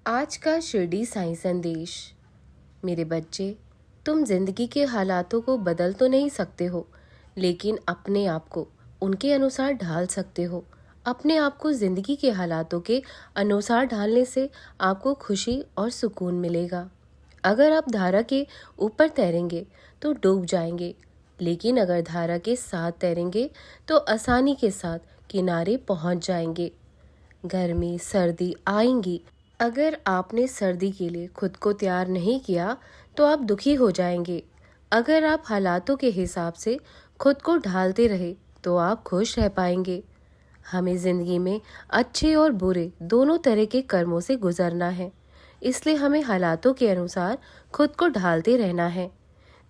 आज का शिरडी साईं संदेश। मेरे बच्चे, तुम जिंदगी के हालातों को बदल तो नहीं सकते हो, लेकिन अपने आप को उनके अनुसार ढाल सकते हो। अपने आप को जिंदगी के हालातों के अनुसार ढालने से आपको खुशी और सुकून मिलेगा। अगर आप धारा के ऊपर तैरेंगे तो डूब जाएंगे, लेकिन अगर धारा के साथ तैरेंगे तो आसानी के साथ किनारे पहुंच जाएंगे। गर्मी सर्दी आएंगी, अगर आपने सर्दी के लिए खुद को तैयार नहीं किया तो आप दुखी हो जाएंगे। अगर आप हालातों के हिसाब से खुद को ढालते रहे तो आप खुश रह पाएंगे। हमें ज़िंदगी में अच्छे और बुरे दोनों तरह के कर्मों से गुजरना है, इसलिए हमें हालातों के अनुसार खुद को ढालते रहना है।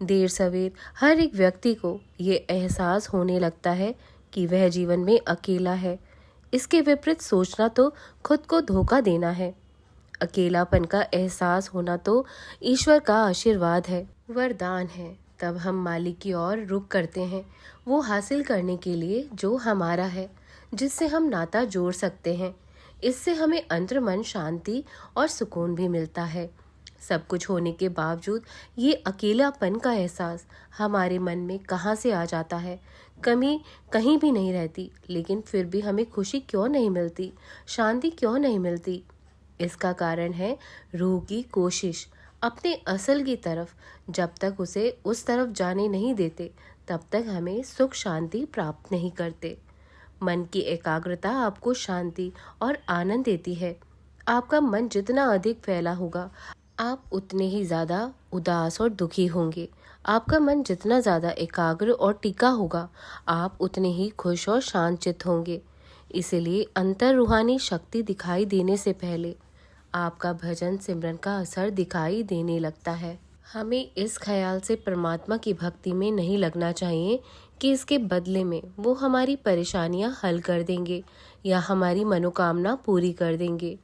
देर सवेर हर एक व्यक्ति को ये एहसास होने लगता है कि वह जीवन में अकेला है। इसके विपरीत सोचना तो खुद को धोखा देना है। अकेलापन का एहसास होना तो ईश्वर का आशीर्वाद है, वरदान है। तब हम मालिक की ओर रुख करते हैं, वो हासिल करने के लिए जो हमारा है, जिससे हम नाता जोड़ सकते हैं। इससे हमें अंतर्मन शांति और सुकून भी मिलता है। सब कुछ होने के बावजूद ये अकेलापन का एहसास हमारे मन में कहाँ से आ जाता है। कमी कहीं भी नहीं रहती, लेकिन फिर भी हमें खुशी क्यों नहीं मिलती, शांति क्यों नहीं मिलती? इसका कारण है रूह की कोशिश। अपने असल की तरफ जब तक उसे उस तरफ जाने नहीं देते, तब तक हमें सुख शांति प्राप्त नहीं करते। मन की एकाग्रता आपको शांति और आनंद देती है। आपका मन जितना अधिक फैला होगा, आप उतने ही ज़्यादा उदास और दुखी होंगे। आपका मन जितना ज़्यादा एकाग्र और टिका होगा, आप उतने ही खुश और शांत चित्त होंगे। इसीलिए अंतर रूहानी शक्ति दिखाई देने से पहले आपका भजन सिमरन का असर दिखाई देने लगता है। हमें इस ख्याल से परमात्मा की भक्ति में नहीं लगना चाहिए कि इसके बदले में वो हमारी परेशानियां हल कर देंगे या हमारी मनोकामना पूरी कर देंगे।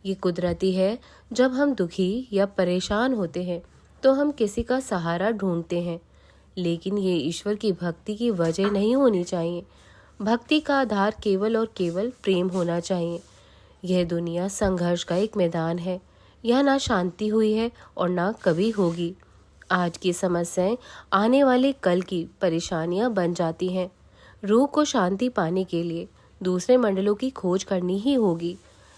ये कुदरती है। जब हम दुखी या परेशान होते हैं तो हम किसी का सहारा ढूंढते हैं, लेकिन ये ईश्वर की भक्ति की वजह नहीं होनी चाहिए। भक्ति का आधार केवल और केवल प्रेम होना चाहिए। यह दुनिया संघर्ष का एक मैदान है। यह ना शांति हुई है और ना कभी होगी। आज की समस्याएं आने वाले कल की परेशानियां बन जाती हैं। रूह को शांति पाने के लिए दूसरे मंडलों की खोज करनी ही होगी।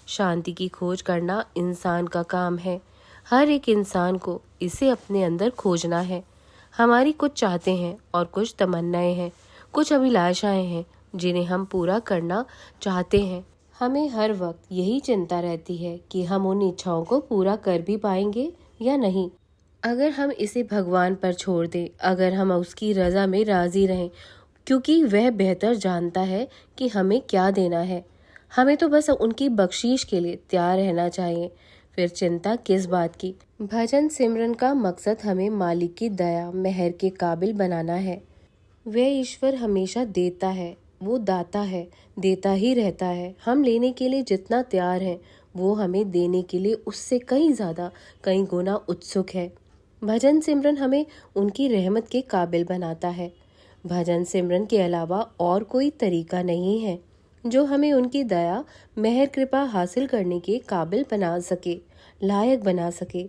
शांति की खोज करना इंसान का काम है। हर एक इंसान को इसे अपने अंदर खोजना है। हमारी कुछ चाहते हैं और कुछ तमन्नाएं हैं, कुछ अभिलाषाएं हैं जिन्हें हम पूरा करना चाहते हैं। हमें हर वक्त यही चिंता रहती है कि हम उन इच्छाओं को पूरा कर भी पाएंगे या नहीं। अगर हम इसे भगवान पर छोड़ दें, अगर हम उसकी रजा में राजी रहें, क्योंकि वह बेहतर जानता है कि हमें क्या देना है। हमें तो बस उनकी बख्शीश के लिए तैयार रहना चाहिए। फिर चिंता किस बात की? भजन सिमरन का मकसद हमें मालिक की दया मेहर के काबिल बनाना है। वह ईश्वर हमेशा देता है, वो दाता है, देता ही रहता है। हम लेने के लिए जितना तैयार हैं, वो हमें देने के लिए उससे कहीं ज़्यादा, कहीं गुना उत्सुक है। भजन सिमरन हमें उनकी रहमत के काबिल बनाता है। भजन सिमरन के अलावा और कोई तरीका नहीं है जो हमें उनकी दया मेहर कृपा हासिल करने के काबिल बना सके, लायक बना सके।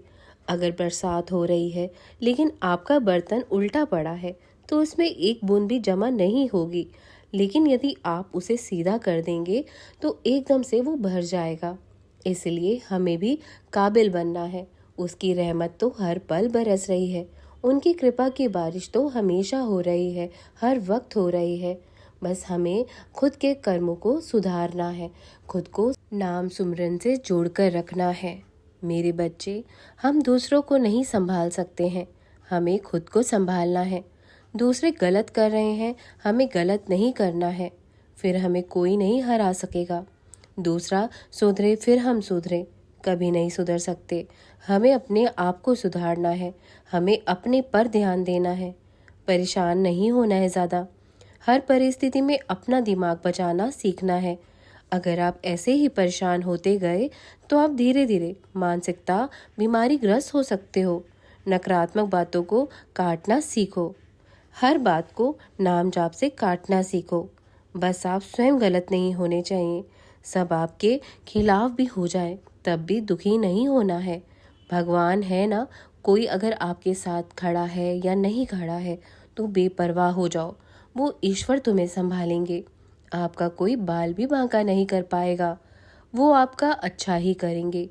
अगर बरसात हो रही है लेकिन आपका बर्तन उल्टा पड़ा है तो उसमें एक बूंद भी जमा नहीं होगी, लेकिन यदि आप उसे सीधा कर देंगे तो एकदम से वो भर जाएगा। इसलिए हमें भी काबिल बनना है। उसकी रहमत तो हर पल बरस रही है, उनकी कृपा की बारिश तो हमेशा हो रही है, हर वक्त हो रही है। बस हमें खुद के कर्मों को सुधारना है, खुद को नाम सुमरन से जोड़कर रखना है। मेरे बच्चे, हम दूसरों को नहीं संभाल सकते हैं, हमें खुद को संभालना है। दूसरे गलत कर रहे हैं, हमें गलत नहीं करना है, फिर हमें कोई नहीं हरा सकेगा। दूसरा सुधरे फिर हम सुधरे, कभी नहीं सुधर सकते। हमें अपने आप को सुधारना है, हमें अपने पर ध्यान देना है। परेशान नहीं होना है ज़्यादा। हर परिस्थिति में अपना दिमाग बचाना सीखना है। अगर आप ऐसे ही परेशान होते गए तो आप धीरे धीरे मानसिकता बीमारी ग्रस्त हो सकते हो। नकारात्मक बातों को काटना सीखो। हर बात को नाम जाप से काटना सीखो। बस आप स्वयं गलत नहीं होने चाहिए। सब आपके खिलाफ भी हो जाए तब भी दुखी नहीं होना है। भगवान है ना, कोई अगर आपके साथ खड़ा है या नहीं खड़ा है तो बेपरवाह हो जाओ, वो ईश्वर तुम्हें संभालेंगे। आपका कोई बाल भी बांका नहीं कर पाएगा, वो आपका अच्छा ही करेंगे।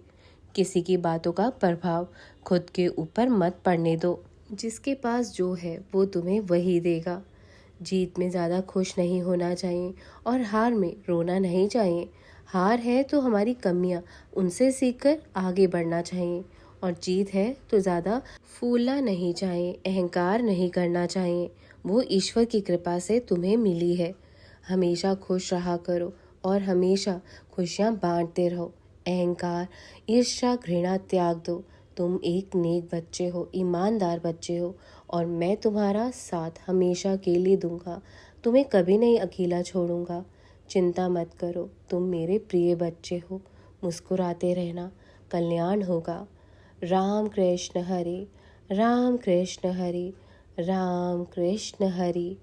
किसी की बातों का प्रभाव खुद के ऊपर मत पड़ने दो। जिसके पास जो है वो तुम्हें वही देगा। जीत में ज़्यादा खुश नहीं होना चाहिए और हार में रोना नहीं चाहिए। हार है तो हमारी कमियां, उनसे सीखकर आगे बढ़ना चाहिए, और जीत है तो ज़्यादा फूलना नहीं चाहिए, अहंकार नहीं करना चाहिए। वो ईश्वर की कृपा से तुम्हें मिली है। हमेशा खुश रहा करो और हमेशा खुशियाँ बांटते रहो। अहंकार, ईर्ष्या, घृणा त्याग दो। तुम एक नेक बच्चे हो, ईमानदार बच्चे हो, और मैं तुम्हारा साथ हमेशा के लिए दूंगा। तुम्हें कभी नहीं अकेला छोड़ूंगा। चिंता मत करो, तुम मेरे प्रिय बच्चे हो। मुस्कुराते रहना, कल्याण होगा। राम कृष्ण हरे, राम कृष्ण हरे, राम कृष्ण हरे।